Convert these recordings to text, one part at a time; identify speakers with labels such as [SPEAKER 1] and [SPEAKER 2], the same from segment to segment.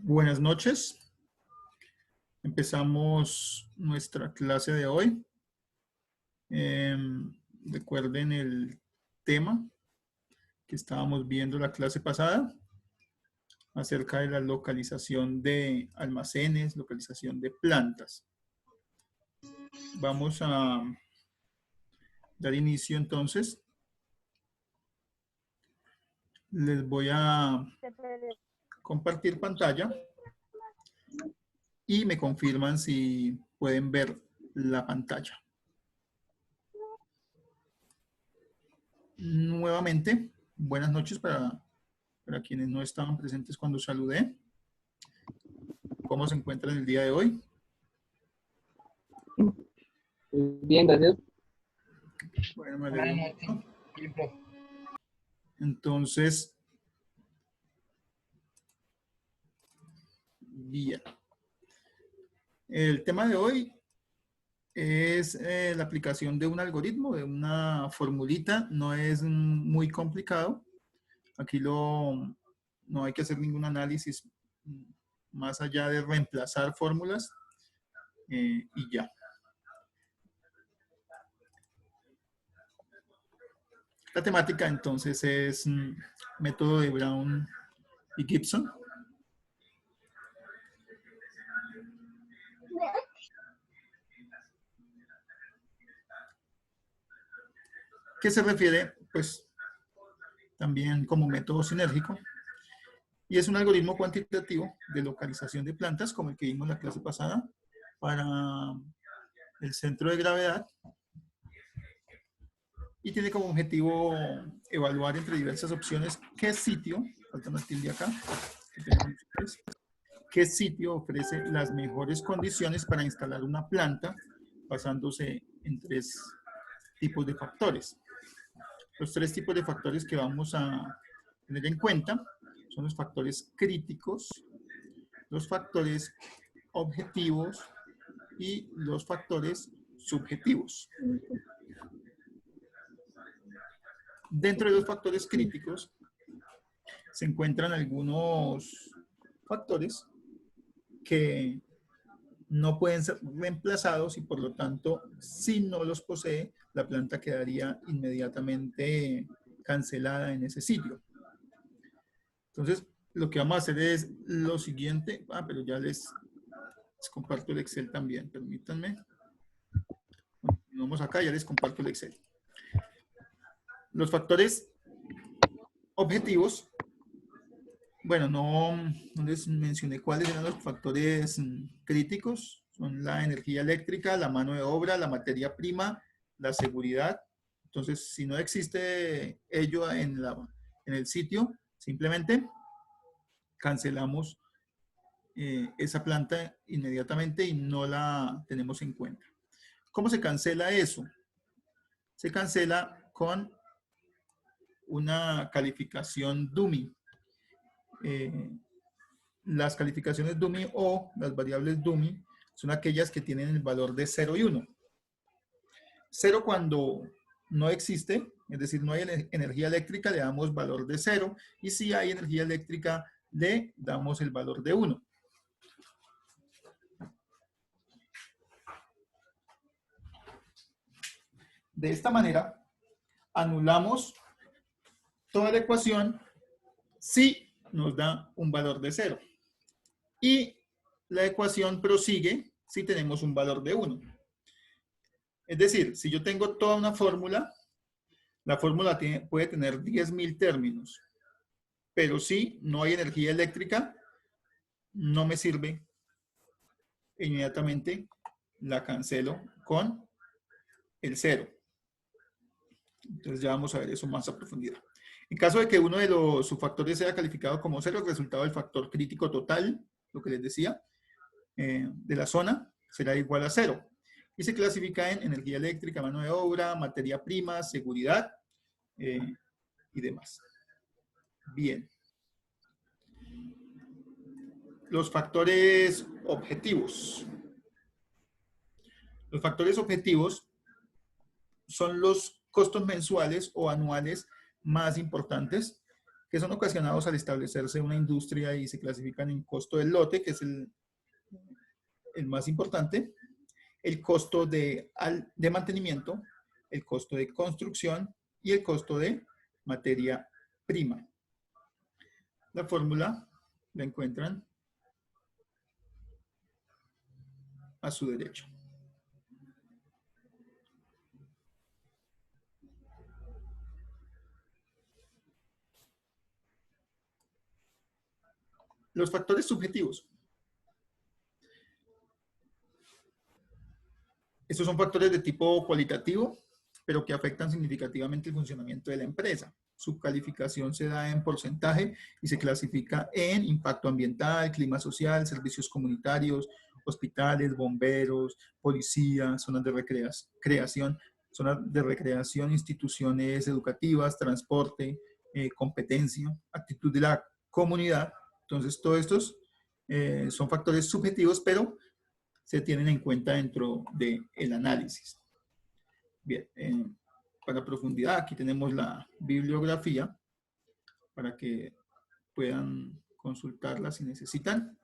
[SPEAKER 1] Buenas noches. Empezamos nuestra clase de hoy. Recuerden el tema que estábamos viendo la clase pasada acerca de la localización de almacenes, localización de plantas. Vamos a dar inicio entonces. Les voy a compartir pantalla y me confirman si pueden ver la pantalla. Nuevamente, buenas noches para quienes no estaban presentes cuando saludé. ¿Cómo se encuentran el día de hoy?
[SPEAKER 2] Bien, gracias.
[SPEAKER 1] Bueno, me alegro mucho. Entonces, bien. El tema de hoy es la aplicación de un algoritmo, de una formulita. No es muy complicado. Aquí no hay que hacer ningún análisis más allá de reemplazar fórmulas y ya. La temática entonces es método de Brown y Gibson. ¿Qué se refiere? Pues también como método sinérgico. Y es un algoritmo cuantitativo de localización de plantas, como el que vimos en la clase pasada, para el centro de gravedad. Y tiene como objetivo evaluar entre diversas opciones qué sitio, falta una tilde acá, qué sitio ofrece las mejores condiciones para instalar una planta, basándose en 3 tipos de factores. Los 3 tipos de factores que vamos a tener en cuenta son los factores críticos, los factores objetivos y los factores subjetivos. Dentro de los factores críticos se encuentran algunos factores que no pueden ser reemplazados y por lo tanto, si no los posee, la planta quedaría inmediatamente cancelada en ese sitio. Entonces, lo que vamos a hacer es lo siguiente. Pero ya les comparto el Excel también, permítanme. Vamos acá, ya les comparto el Excel. Los factores objetivos, bueno, no les mencioné cuáles eran los factores críticos. Son la energía eléctrica, la mano de obra, la materia prima, la seguridad. Entonces, si no existe ello en el sitio, simplemente cancelamos esa planta inmediatamente y no la tenemos en cuenta. ¿Cómo se cancela eso? Se cancela con una calificación dummy. Las calificaciones dummy o las variables dummy son aquellas que tienen el valor de 0 y 1. 0 cuando no existe, es decir, no hay energía eléctrica, le damos valor de 0, y si hay energía eléctrica, le damos el valor de 1. De esta manera, anulamos toda la ecuación si nos da un valor de 0. Y la ecuación prosigue si tenemos un valor de 1. Es decir, si yo tengo toda una fórmula, la fórmula puede tener 10.000 términos, pero si no hay energía eléctrica, no me sirve. Inmediatamente la cancelo con el 0. Entonces ya vamos a ver eso más a profundidad. En caso de que uno de los subfactores sea calificado como 0, el resultado del factor crítico total, lo que les decía, de la zona, será igual a 0. Y se clasifica en energía eléctrica, mano de obra, materia prima, seguridad y demás. Bien. Los factores objetivos. Los factores objetivos son los costos mensuales o anuales más importantes que son ocasionados al establecerse una industria y se clasifican en costo del lote, que es el más importante, el costo de mantenimiento, el costo de construcción y el costo de materia prima. La fórmula la encuentran a su derecha. Los factores subjetivos. Estos son factores de tipo cualitativo, pero que afectan significativamente el funcionamiento de la empresa. Su calificación se da en porcentaje y se clasifica en impacto ambiental, clima social, servicios comunitarios, hospitales, bomberos, policía, zonas de recreación, instituciones educativas, transporte, competencia, actitud de la comunidad. Entonces, todos estos son factores subjetivos, pero se tienen en cuenta dentro del análisis. Bien, para profundidad, aquí tenemos la bibliografía para que puedan consultarla si necesitan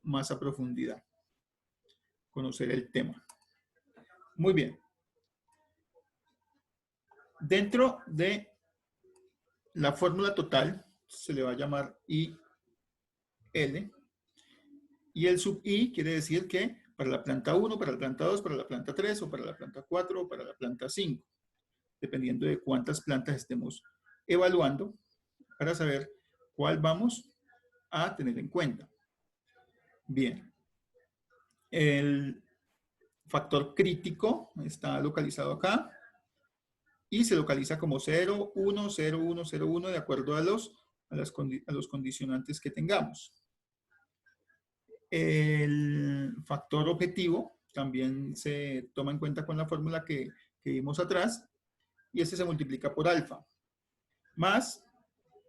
[SPEAKER 1] más a profundidad, conocer el tema. Muy bien. Dentro de la fórmula total se le va a llamar IL, y el sub I quiere decir que para la planta 1, para la planta 2, para la planta 3, o para la planta 4, o para la planta 5, dependiendo de cuántas plantas estemos evaluando, para saber cuál vamos a tener en cuenta. Bien. El factor crítico está localizado acá y se localiza como 0, 1, 0, 1, 0, 1 de acuerdo a los condicionantes que tengamos. El factor objetivo también se toma en cuenta con la fórmula que vimos atrás, y este se multiplica por alfa, más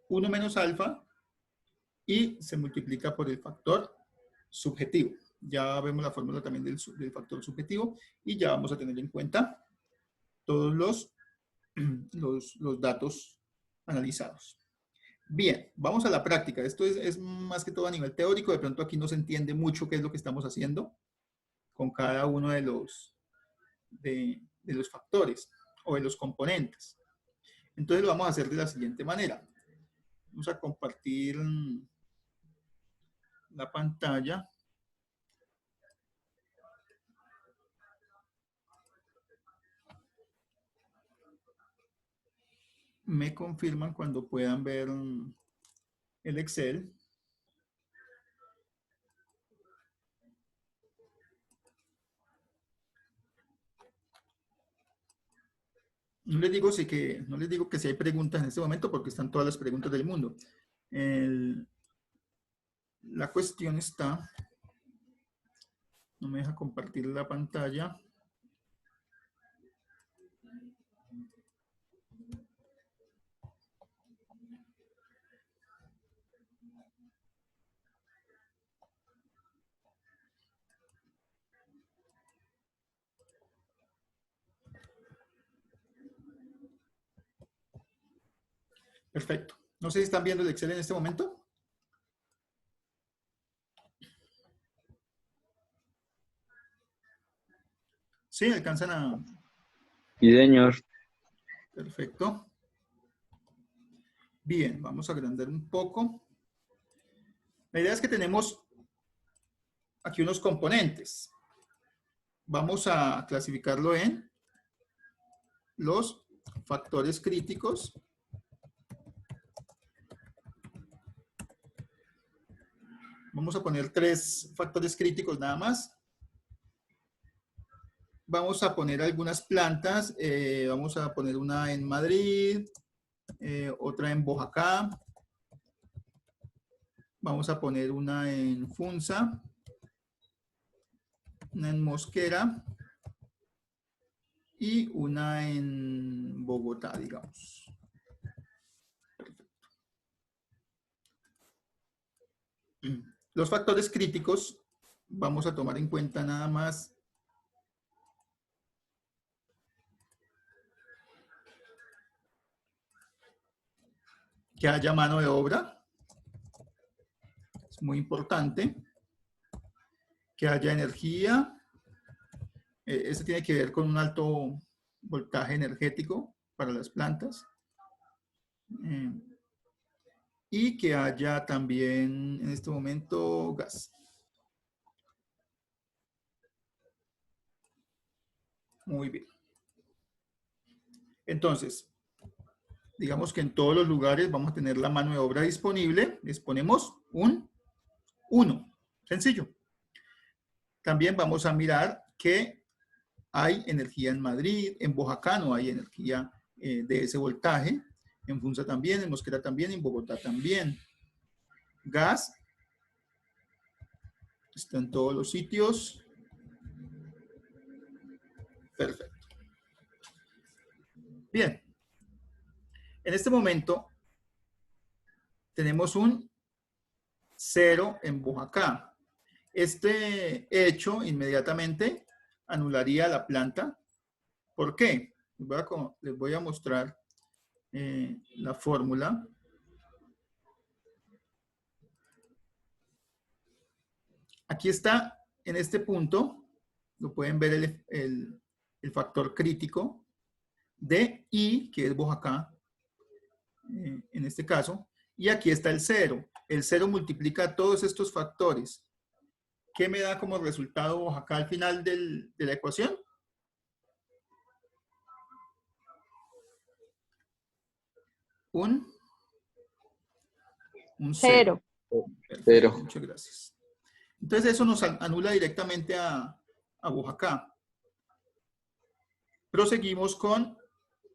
[SPEAKER 1] 1 menos alfa, y se multiplica por el factor subjetivo. Ya vemos la fórmula también del factor subjetivo, y ya vamos a tener en cuenta todos los datos analizados. Bien, vamos a la práctica. Esto es más que todo a nivel teórico. De pronto aquí no se entiende mucho qué es lo que estamos haciendo con cada uno de los factores o de los componentes. Entonces lo vamos a hacer de la siguiente manera. Vamos a compartir la pantalla. Me confirman cuando puedan ver el Excel. No les digo que si hay preguntas en este momento, porque están todas las preguntas del mundo. La cuestión está, no me deja compartir la pantalla. Perfecto. No sé si están viendo el Excel en este momento. Sí, alcanzan a...
[SPEAKER 2] Sí, señor.
[SPEAKER 1] Perfecto. Bien, vamos a agrandar un poco. La idea es que tenemos aquí unos componentes. Vamos a clasificarlo en los factores críticos. Vamos a poner 3 factores críticos nada más. Vamos a poner algunas plantas. Vamos a poner una en Madrid, otra en Boyacá. Vamos a poner una en Funza, una en Mosquera y una en Bogotá, digamos. Perfecto. Los factores críticos vamos a tomar en cuenta nada más que haya mano de obra. Es muy importante. Que haya energía. Esto tiene que ver con un alto voltaje energético para las plantas. Y que haya también en este momento gas. Muy bien. Entonces, digamos que en todos los lugares vamos a tener la mano de obra disponible. Les ponemos un 1. Sencillo. También vamos a mirar que hay energía en Madrid, en Boyacá no hay energía de ese voltaje, en Funza también, en Mosquera también, en Bogotá también. Gas está en todos los sitios. Perfecto. Bien. En este momento tenemos un 0 en Boyacá. Este hecho inmediatamente anularía la planta. ¿Por qué? Les voy a mostrar la fórmula. Aquí está, en este punto, lo pueden ver el factor crítico de I, que es Boyacá, en este caso, y aquí está el 0. El 0 multiplica todos estos factores. ¿Qué me da como resultado Boyacá al final de la ecuación? Un 0. Perfecto, muchas gracias. Entonces eso nos anula directamente a Boyacá. Proseguimos con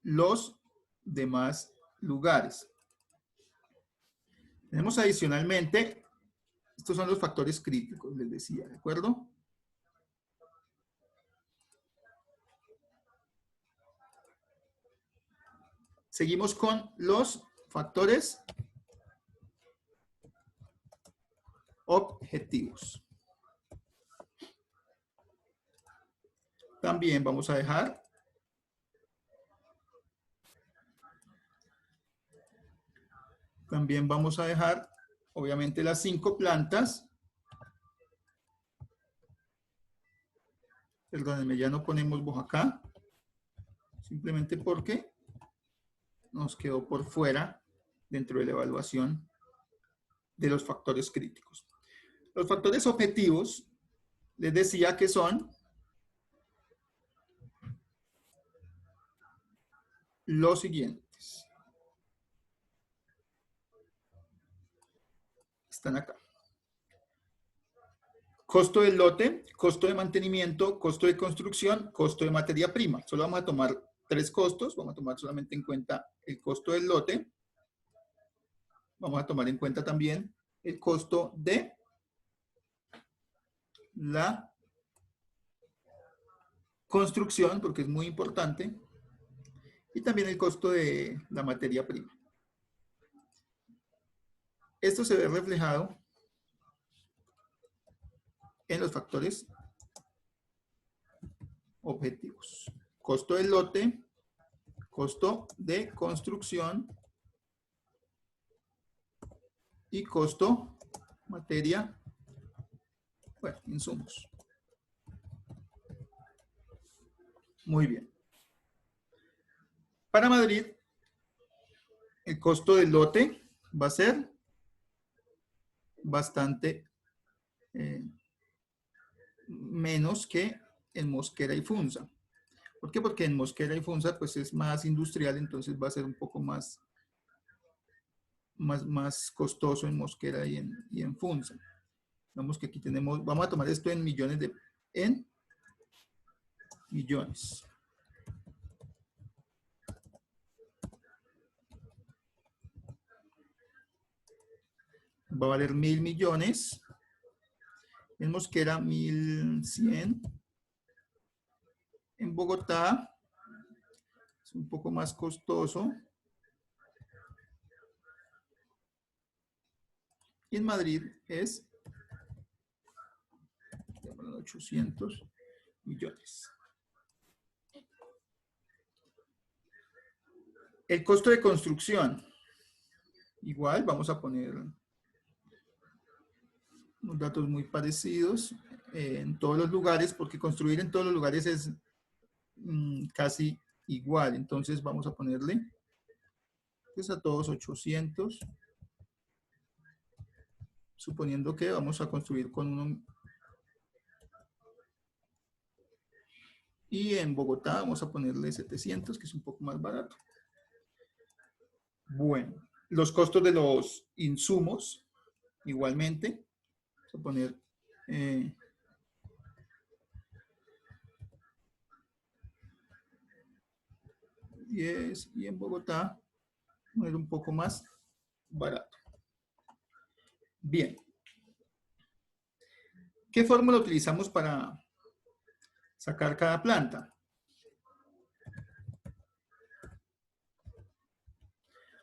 [SPEAKER 1] los demás lugares. Tenemos adicionalmente, estos son los factores críticos, les decía, ¿de acuerdo? Seguimos con los factores objetivos. También vamos a dejar obviamente las 5 plantas. Perdónenme, ya no ponemos Boyacá, simplemente porque nos quedó por fuera dentro de la evaluación de los factores críticos. Los factores objetivos, les decía que son los siguientes. Están acá. Costo del lote, costo de mantenimiento, costo de construcción, costo de materia prima. Solo vamos a tomar 3 costos. Vamos a tomar solamente en cuenta el costo del lote. Vamos a tomar en cuenta también el costo de la construcción, porque es muy importante. Y también el costo de la materia prima. Esto se ve reflejado en los factores objetivos. Costo del lote, costo de construcción y costo materia, bueno, insumos. Muy bien. Para Madrid, el costo del lote va a ser bastante menos que en Mosquera y Funza. ¿Por qué? Porque en Mosquera y Funza pues es más industrial, entonces va a ser un poco más costoso en Mosquera y en Funza. Vamos que aquí tenemos, vamos a tomar esto en millones millones. Va a valer 1.000 millones. En Mosquera 1.100. En Bogotá es un poco más costoso. Y en Madrid es 800 millones. El costo de construcción. Igual vamos a poner unos datos muy parecidos en todos los lugares, porque construir en todos los lugares es casi igual. Entonces vamos a ponerle pues, a todos 800, suponiendo que vamos a construir con uno. Y en Bogotá vamos a ponerle 700, que es un poco más barato. Bueno, los costos de los insumos, igualmente, vamos a poner 10 y en Bogotá poner un poco más barato. Bien. ¿Qué fórmula utilizamos para sacar cada planta?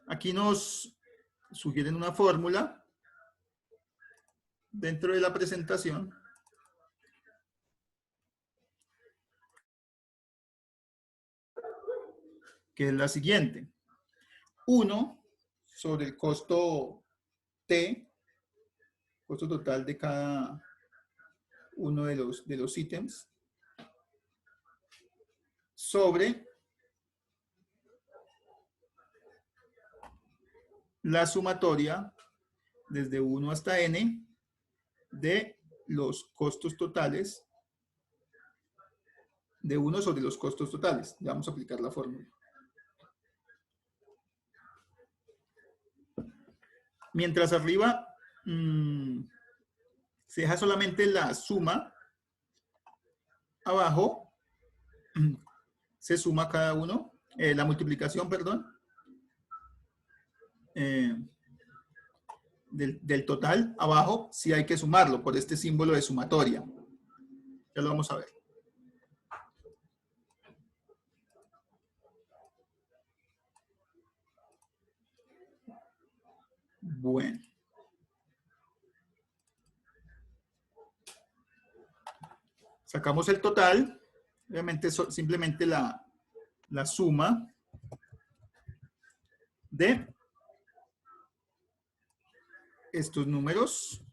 [SPEAKER 1] Aquí nos sugieren una fórmula dentro de la presentación que es la siguiente. 1 sobre el costo T, costo total de cada uno de los ítems, sobre la sumatoria desde 1 hasta n de los costos totales, de 1 sobre los costos totales. Ya vamos a aplicar la fórmula. Mientras arriba se deja solamente la suma, abajo se suma cada uno, la multiplicación, perdón, del total, abajo sí hay que sumarlo por este símbolo de sumatoria. Ya lo vamos a ver. Bueno. Sacamos el total, obviamente simplemente la suma de estos números,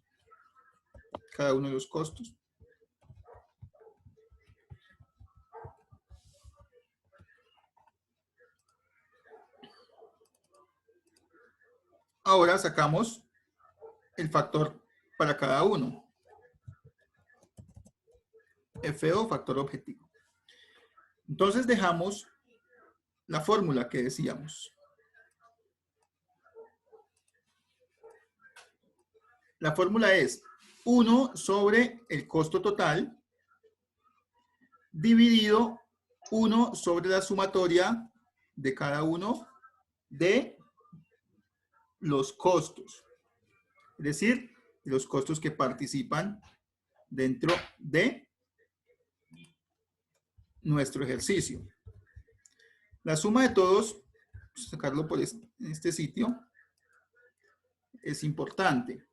[SPEAKER 1] cada uno de los costos. Ahora sacamos el factor para cada uno. FO, factor objetivo. Entonces dejamos la fórmula que decíamos. La fórmula es 1 sobre el costo total dividido 1 sobre la sumatoria de cada uno de los costos. Es decir, los costos que participan dentro de nuestro ejercicio. La suma de todos, sacarlo por este sitio, es importante.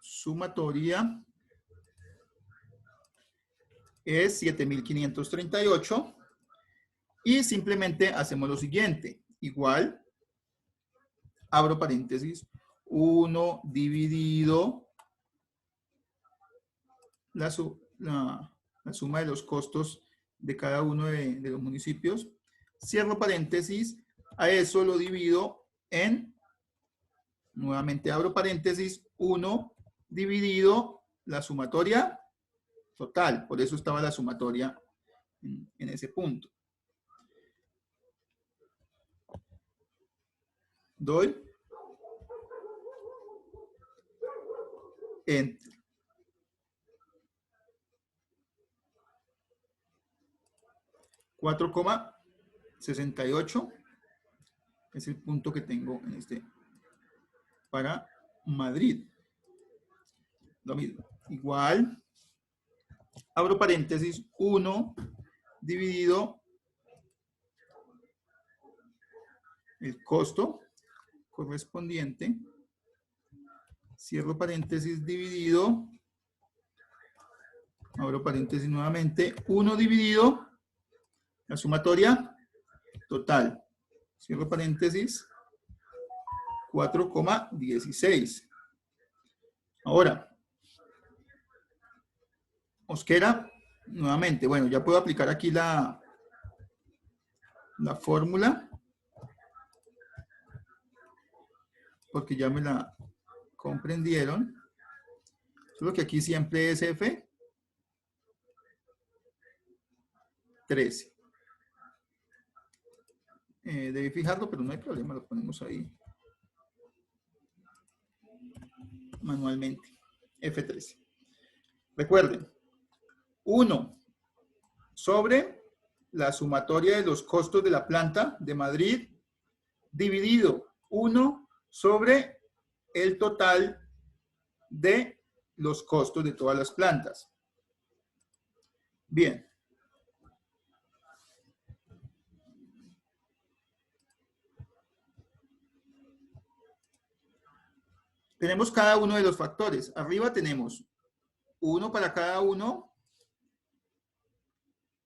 [SPEAKER 1] Sumatoria es 7.538 y simplemente hacemos lo siguiente. Igual, abro paréntesis, 1 dividido la suma de los costos de cada uno de los municipios. Cierro paréntesis, a eso lo divido en, nuevamente abro paréntesis, 1 dividido la sumatoria total. Por eso estaba la sumatoria en ese punto. Doy Enter. 4,68 es el punto que tengo en este para Madrid. Lo mismo. Igual, abro paréntesis, 1 dividido el costo correspondiente, cierro paréntesis, dividido abro paréntesis nuevamente, 1 dividido la sumatoria total, cierro paréntesis, 4,16. Ahora, Mosquera, nuevamente, bueno, ya puedo aplicar aquí la fórmula, porque ya me la comprendieron. Solo que aquí siempre es F13. Debí fijarlo, pero no hay problema, lo ponemos ahí manualmente. F13. Recuerden, 1 sobre la sumatoria de los costos de la planta de Madrid dividido 1 sobre el total de los costos de todas las plantas. Bien. Tenemos cada uno de los factores. Arriba tenemos 1 para cada uno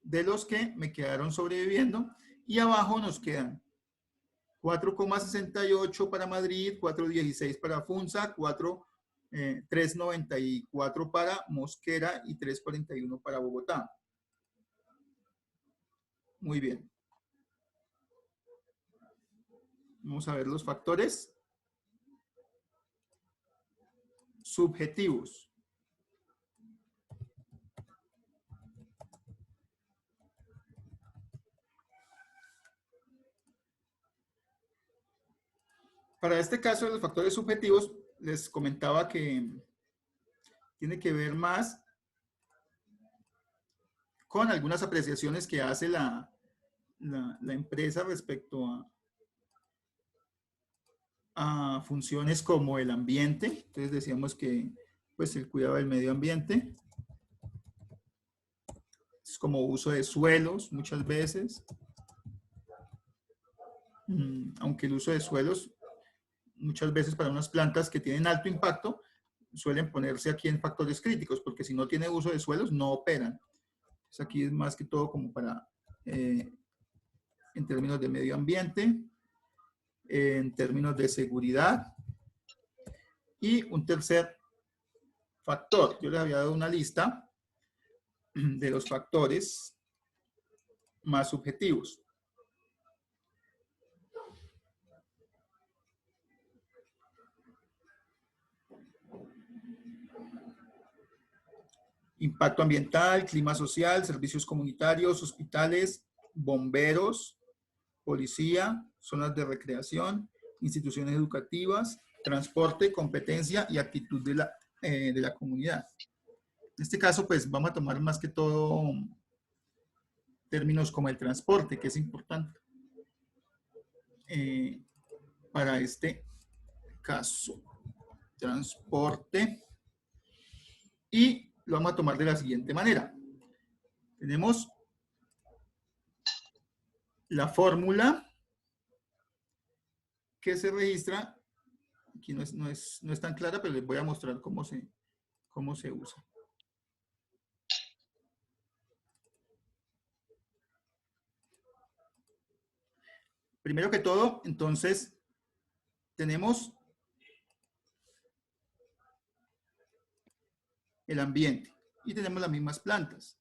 [SPEAKER 1] de los que me quedaron sobreviviendo y abajo nos quedan 4,68 para Madrid, 4,16 para Funza, 3,94 para Mosquera y 3,41 para Bogotá. Muy bien. Vamos a ver los factores subjetivos. Para este caso de los factores subjetivos, les comentaba que tiene que ver más con algunas apreciaciones que hace la empresa respecto a funciones como el ambiente. Entonces decíamos que pues el cuidado del medio ambiente es como uso de suelos muchas veces, aunque el uso de suelos muchas veces para unas plantas que tienen alto impacto suelen ponerse aquí en factores críticos, porque si no tiene uso de suelos no operan. Entonces aquí es más que todo como para en términos de medio ambiente, en términos de seguridad. Y un tercer factor, yo les había dado una lista de los factores más subjetivos. Impacto ambiental, clima social, servicios comunitarios, hospitales, bomberos, policía, zonas de recreación, instituciones educativas, transporte, competencia y actitud de la comunidad. En este caso, pues vamos a tomar más que todo términos como el transporte, que es importante para este caso. Transporte. Y lo vamos a tomar de la siguiente manera. Tenemos la fórmula que se registra. Aquí no es tan clara, pero les voy a mostrar cómo se usa. Primero que todo, entonces, tenemos el ambiente y tenemos las mismas plantas.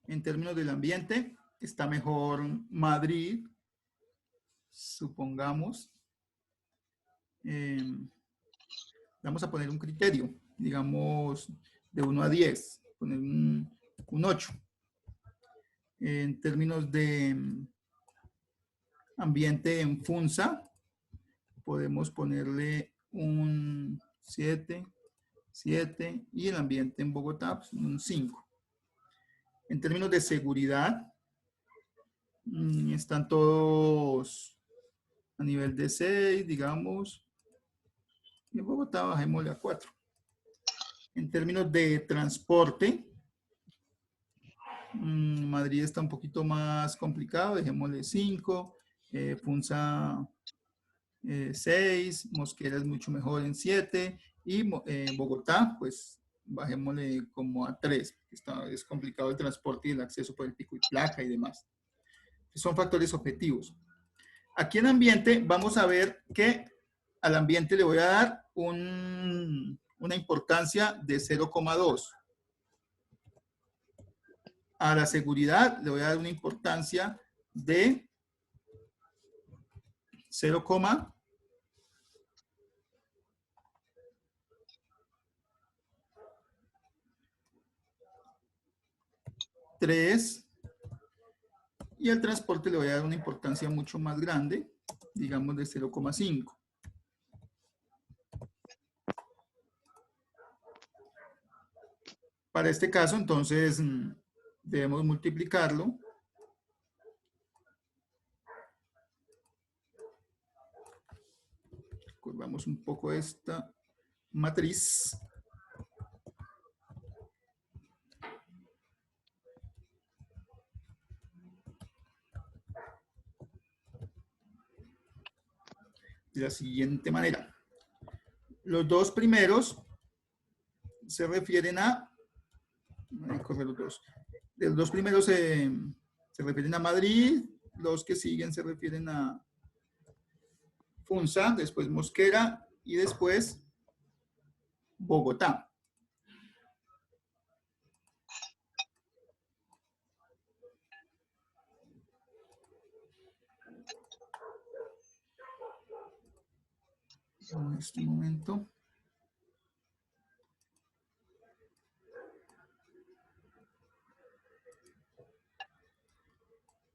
[SPEAKER 1] En términos del ambiente, está mejor Madrid, supongamos. Vamos a poner un criterio, digamos, de 1 a 10, poner un 8. En términos de ambiente en Funza, podemos ponerle un 7, y el ambiente en Bogotá, pues, un 5. En términos de seguridad, están todos a nivel de 6, digamos, y en Bogotá bajémosle a 4. En términos de transporte, Madrid está un poquito más complicado, dejémosle 5, Funza 6, Mosquera es mucho mejor en 7 y Bogotá, pues bajémosle como a 3. Es complicado el transporte y el acceso por el pico y placa y demás. Son factores objetivos. Aquí en ambiente vamos a ver que al ambiente le voy a dar una importancia de 0,2. A la seguridad le voy a dar una importancia de 0,3 y al transporte le voy a dar una importancia mucho más grande, digamos de 0,5. Para este caso, entonces, debemos multiplicarlo. Curvamos un poco esta matriz. De la siguiente manera. Los dos primeros se refieren a... Los dos primeros se refieren a Madrid, los que siguen se refieren a Funza, después Mosquera y después Bogotá. En este momento.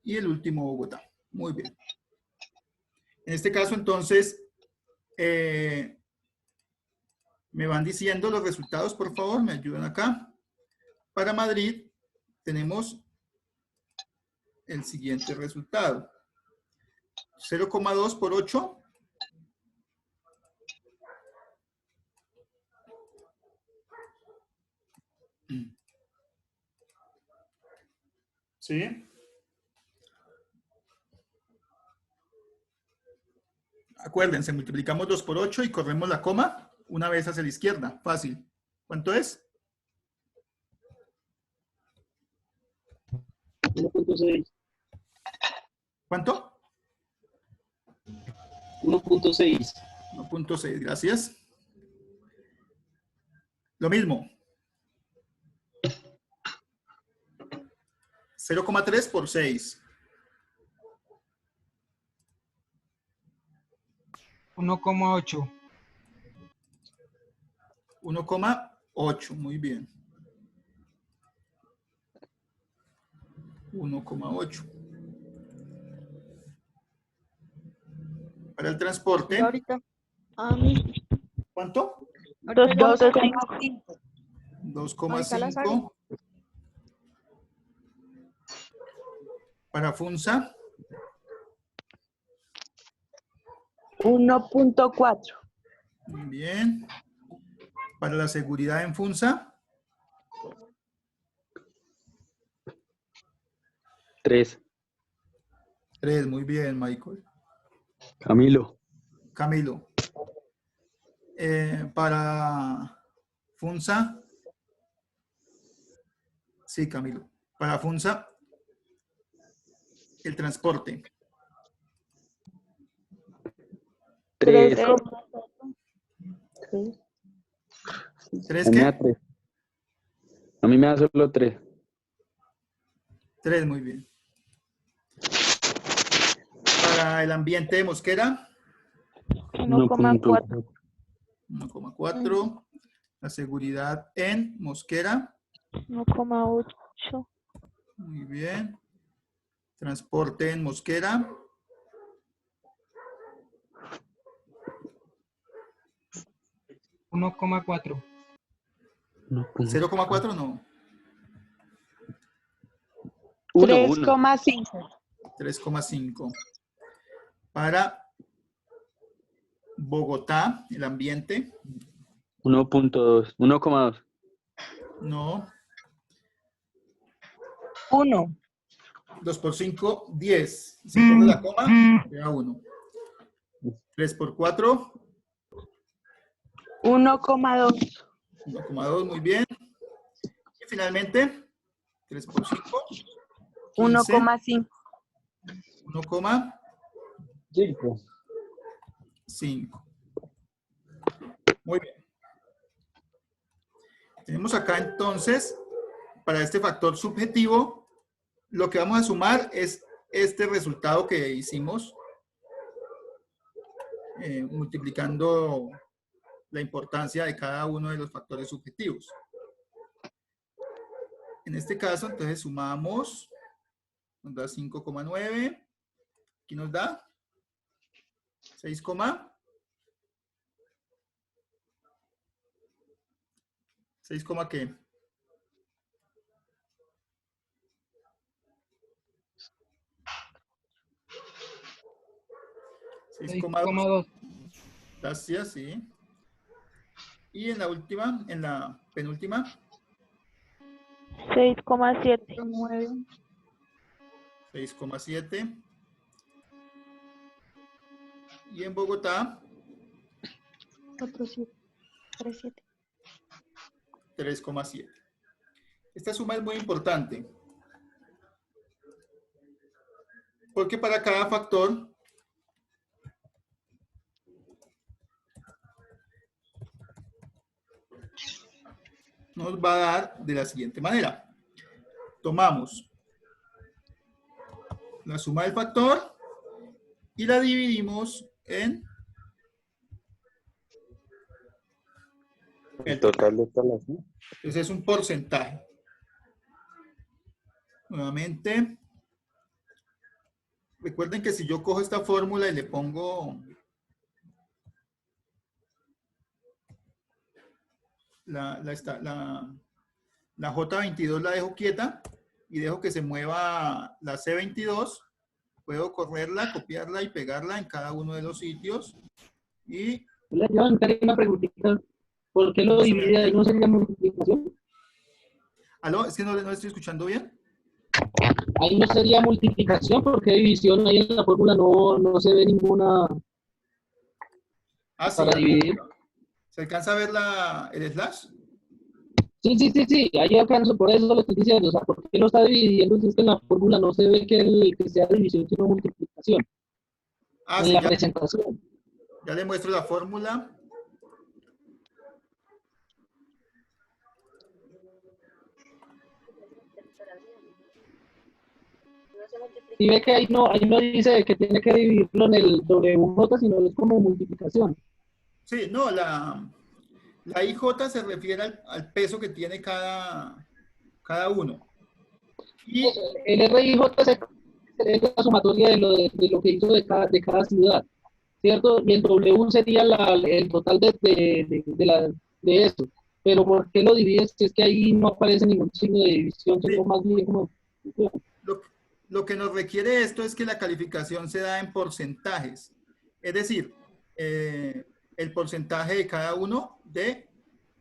[SPEAKER 1] Y el último Bogotá. Muy bien. En este caso, entonces, me van diciendo los resultados, por favor, me ayudan acá. Para Madrid tenemos el siguiente resultado. 0,2 por 8. ¿Sí? Acuérdense, multiplicamos 2 por 8 y corremos la coma una vez hacia la izquierda. Fácil. ¿Cuánto es?
[SPEAKER 3] 1.6.
[SPEAKER 1] ¿Cuánto?
[SPEAKER 3] 1.6.
[SPEAKER 1] 1.6, gracias. Lo mismo. 0,3 por 6.
[SPEAKER 4] 1,8.
[SPEAKER 1] 1,8, muy bien. 1,8. Para el transporte.
[SPEAKER 5] Ahorita.
[SPEAKER 1] ¿Cuánto?
[SPEAKER 5] 2,5.
[SPEAKER 1] 2,5. Para Funza.
[SPEAKER 5] 1.4.
[SPEAKER 1] Muy bien. Para la seguridad en Funza.
[SPEAKER 2] 3.
[SPEAKER 1] 3, muy bien, Michael.
[SPEAKER 2] Camilo.
[SPEAKER 1] Camilo. Para Funza. Sí, Camilo. Para Funza, el transporte.
[SPEAKER 2] 3.
[SPEAKER 1] 3 qué?
[SPEAKER 2] A mí me da solo 3.
[SPEAKER 1] 3, muy bien. Para el ambiente de Mosquera.
[SPEAKER 5] 1,4.
[SPEAKER 1] 1,4. La seguridad en Mosquera.
[SPEAKER 5] 1,8.
[SPEAKER 1] Muy bien. Transporte en Mosquera.
[SPEAKER 4] 1,4.
[SPEAKER 1] 0,4 no.
[SPEAKER 5] 3,5.
[SPEAKER 1] 3,5. Para Bogotá, el ambiente.
[SPEAKER 2] 1.2. 1,2.
[SPEAKER 1] No.
[SPEAKER 5] 1.
[SPEAKER 1] 2 por 5, 10. Si pongo la coma, queda 1. 3 por 4.
[SPEAKER 5] 1,2.
[SPEAKER 1] 1,2, muy bien. Y finalmente, 3 por 5, 15,
[SPEAKER 5] 1,5.
[SPEAKER 1] 1,5.
[SPEAKER 3] 5.
[SPEAKER 1] Muy bien. Tenemos acá entonces, para este factor subjetivo, lo que vamos a sumar es este resultado que hicimos, multiplicando la importancia de cada uno de los factores subjetivos. En este caso, entonces sumamos, nos da 5,9, aquí nos da 6, 6, ¿qué? 6,2.
[SPEAKER 4] 6,2.
[SPEAKER 1] Gracias, sí. Y en la última, en la penúltima,
[SPEAKER 5] 6,7.
[SPEAKER 1] 6,7. Y en Bogotá, 3,7. Esta suma es muy importante, porque para cada factor nos va a dar de la siguiente manera. Tomamos la suma del factor y la dividimos en
[SPEAKER 2] El total de todas las sumas.
[SPEAKER 1] Entonces es un porcentaje. Nuevamente, recuerden que si yo cojo esta fórmula y le pongo la J22, la dejo quieta y dejo que se mueva la C22, puedo correrla, copiarla y pegarla en cada uno de los sitios. Y
[SPEAKER 3] Hola, Joan, tengo una preguntita. ¿Por qué lo divide ahí? ¿No sería multiplicación?
[SPEAKER 1] ¿Aló? Es que no estoy escuchando bien.
[SPEAKER 3] Ahí no sería multiplicación, porque división ahí en la fórmula no se ve ninguna
[SPEAKER 1] Ah, sí.
[SPEAKER 3] para dividir.
[SPEAKER 1] ¿Se alcanza a ver el slash?
[SPEAKER 3] Sí, ahí alcanzo, por eso lo estoy diciendo. O sea, ¿por qué lo está dividiendo si es que en la fórmula no se ve que sea división, sino multiplicación?
[SPEAKER 1] Ah,
[SPEAKER 3] En
[SPEAKER 1] sí,
[SPEAKER 3] la
[SPEAKER 1] ya,
[SPEAKER 3] presentación.
[SPEAKER 1] ya le muestro la fórmula.
[SPEAKER 3] Y ve que ahí no dice que tiene que dividirlo en el WJ, sino es como multiplicación.
[SPEAKER 1] Sí, no, la IJ se refiere al peso que tiene cada uno. Y
[SPEAKER 3] El RIJ es la sumatoria de lo que hizo de cada ciudad, ¿cierto? Y el W sería el total de esto. Pero ¿por qué lo divides si es que ahí no aparece ningún signo de división,
[SPEAKER 1] sí,
[SPEAKER 3] sino más bien como...
[SPEAKER 1] lo que nos requiere esto es que la calificación se da en porcentajes. Es decir, el porcentaje de cada uno de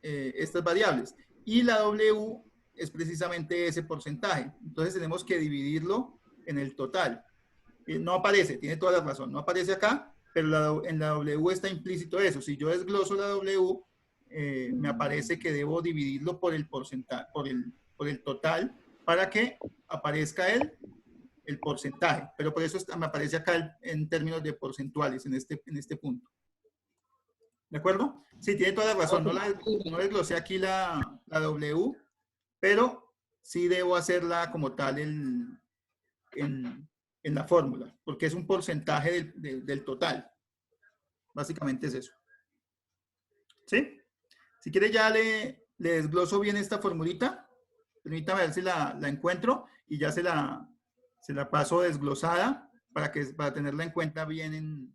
[SPEAKER 1] estas variables. Y la W es precisamente ese porcentaje. Entonces tenemos que dividirlo en el total. No aparece, tiene toda la razón, no aparece acá, pero en la W está implícito eso. Si yo desgloso la W, me aparece que debo dividirlo por el porcentaje, por el total, para que aparezca el porcentaje. Pero por eso me aparece acá en términos de porcentuales en este punto. ¿De acuerdo? Sí, tiene toda la razón. No desglosé aquí la W, pero sí debo hacerla como tal en la fórmula, porque es un porcentaje del total. Básicamente es eso. ¿Sí? Si quiere ya le desgloso bien esta formulita. Permítame ver si la encuentro y ya se la paso desglosada para tenerla en cuenta bien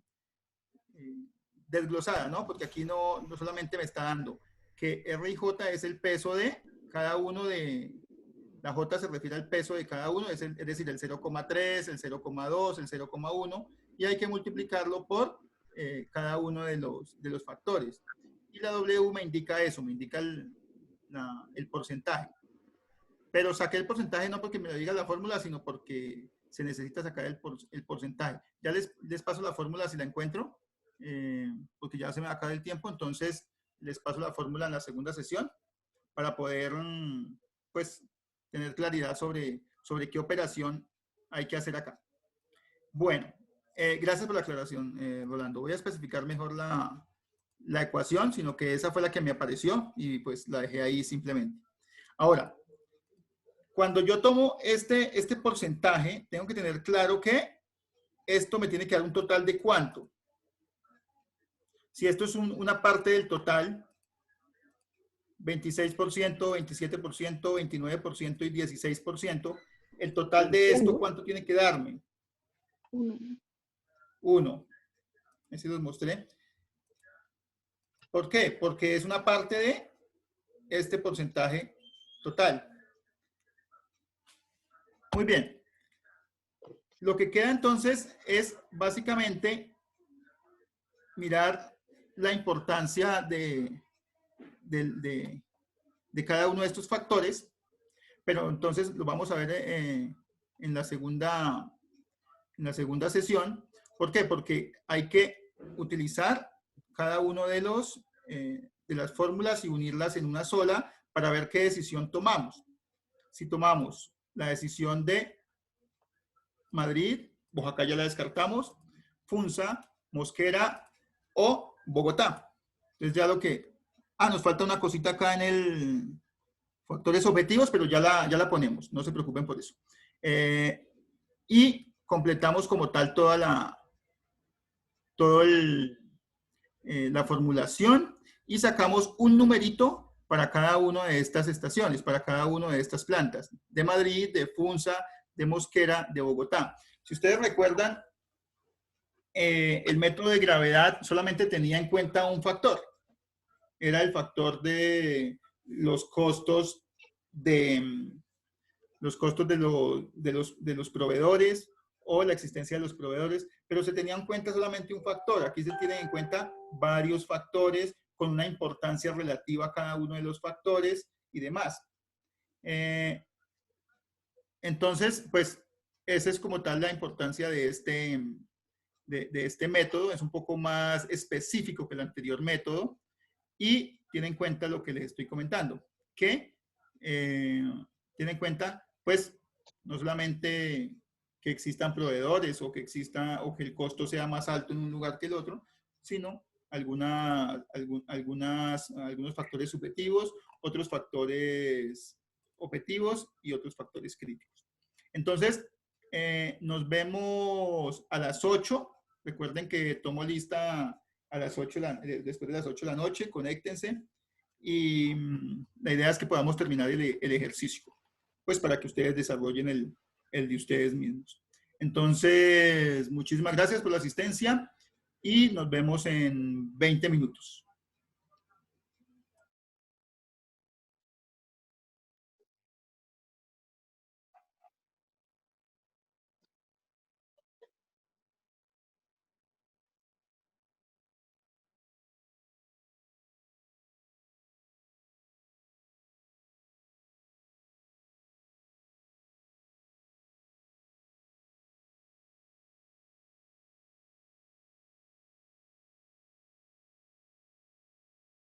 [SPEAKER 1] desglosada, ¿no? Porque aquí no solamente me está dando que R y J es el peso de cada uno de... La J se refiere al peso de cada uno, es decir, el 0,3, el 0,2, el 0,1, y hay que multiplicarlo por cada uno de los factores. Y la W me indica eso, me indica el porcentaje. Pero saqué el porcentaje no porque me lo diga la fórmula, sino porque se necesita sacar el porcentaje. Ya les paso la fórmula si la encuentro, porque ya se me va a acabar el tiempo. Entonces, les paso la fórmula en la segunda sesión para poder, pues, tener claridad sobre qué operación hay que hacer acá. Bueno, gracias por la aclaración, Rolando. Voy a especificar mejor la ecuación, sino que esa fue la que me apareció y pues la dejé ahí simplemente. Ahora, cuando yo tomo este porcentaje, tengo que tener claro que esto me tiene que dar un total de ¿cuánto? Si esto es una parte del total, 26%, 27%, 29% y 16%, el total de esto, ¿cuánto tiene que darme? 1. Ese los mostré. ¿Por qué? Porque es una parte de este porcentaje total. Muy bien. Lo que queda entonces es básicamente mirar la importancia de cada uno de estos factores, pero entonces lo vamos a ver en la segunda sesión. ¿Por qué? Porque hay que utilizar cada uno de las fórmulas y unirlas en una sola para ver qué decisión tomamos. Si tomamos la decisión de Madrid, Oaxaca ya la descartamos, Funza, Mosquera o Bogotá. Entonces ya lo que... nos falta una cosita acá en el factores objetivos, pero ya la ponemos, no se preocupen por eso. Y completamos como tal toda la formulación y sacamos un numerito para cada una de estas estaciones, para cada una de estas plantas, de Madrid, de Funza, de Mosquera, de Bogotá. Si ustedes recuerdan, el método de gravedad solamente tenía en cuenta un factor. Era el factor de los costos de los proveedores o la existencia de los proveedores, pero se tenía en cuenta solamente un factor. Aquí se tienen en cuenta varios factores con una importancia relativa a cada uno de los factores y demás. Entonces, pues, esa es como tal la importancia de este método. Es un poco más específico que el anterior método y tiene en cuenta lo que les estoy comentando, que tiene en cuenta, pues, no solamente que existan proveedores o que el costo sea más alto en un lugar que el otro, sino algunos factores subjetivos, otros factores objetivos y otros factores críticos. Entonces, nos vemos a las 8. Recuerden que tomo lista a las 8, después de las 8 de la noche, conéctense. Y la idea es que podamos terminar el ejercicio, pues para que ustedes desarrollen el de ustedes mismos. Entonces, muchísimas gracias por la asistencia y nos vemos en 20 minutos.